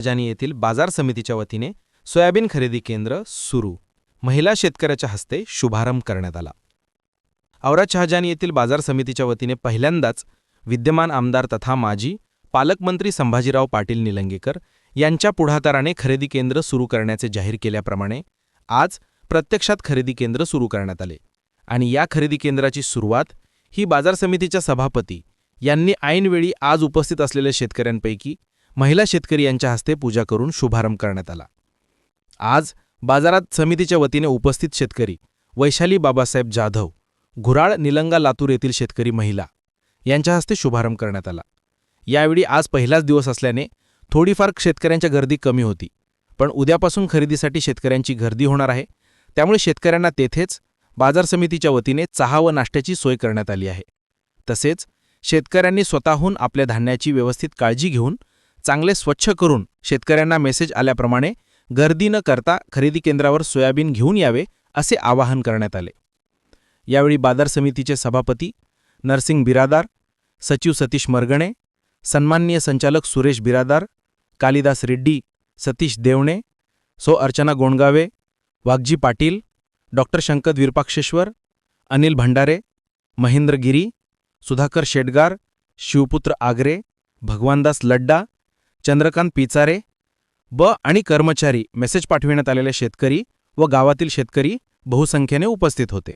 जानी येथील बाजार समितीच्या वतीने सोयाबीन खरेदी केंद्र सुरू, महिला शेतकऱ्याच्या हस्ते शुभारंभ करण्यात आला। औराद शहाजानी येथील बाजार समितीच्या वतीने पहिल्यांदाच विद्यमान आमदार तथा माजी पालकमंत्री संभाजीराव पाटील निलंगेकर यांच्या पुढाकाराने खरेदी केंद्र सुरू करण्याचे जाहीर केल्याप्रमाणे आज प्रत्यक्षात खरेदी केंद्र सुरू करण्यात आले आणि या खरेदी केंद्राची सुरुवात ही बाजार समितीच्या सभापती यांनी ऐनवेळी आज उपस्थित असलेल्या शेतकऱ्यांपैकी महिला शेतकरी यांच्या हस्ते पूजा करून शुभारंभ करण्यात आला। आज बाजारात समितीच्या वतीने उपस्थित शेतकरी वैशाली बाबासाहेब जाधव, घुराळ निलंगा लातूर येथील शेतकरी महिला यांच्या हस्ते शुभारंभ करण्यात आला। यावेळी आज पहिलाच दिवस असल्याने थोडीफार शेतकऱ्यांच्या गर्दी कमी होती, पण उद्यापासून खरेदीसाठी शेतकऱ्यांची गर्दी होणार आहे, त्यामुळे शेतकऱ्यांना तेथेच बाजार समितीच्या वतीने चहा व नाश्त्याची सोय करण्यात आली आहे। तसेच शेतकऱ्यांनी स्वतःहून आपल्या धान्याची व्यवस्थित काळजी घेऊन चांगले स्वच्छ करून शेतकऱ्यांना मेसेज आल्याप्रमाणे गर्दी न करता खरेदी केंद्रावर सोयाबीन घेऊन यावे असे आवाहन करण्यात आले। यावेळी बाजार समितीचे सभापती नरसिंग बिरादार, सचिव सतीश मरगणे, सन्माननीय संचालक सुरेश बिरादार, कालिदास रेड्डी, सतीश देवणे, सो अर्चना गोंडगावे, वाघजी पाटील, डॉक्टर शंकर विरपाक्षेश्वर, अनिल भंडारे, महेंद्र गिरी, सुधाकर शेटगार, शिवपुत्र आगरे, भगवानदास लड्डा, चंद्रकांत पिचारे आणि कर्मचारी मेसेज पाठविण्यात आलेले शेतकरी व गावातील शेतकरी बहुसंख्येने उपस्थित होते।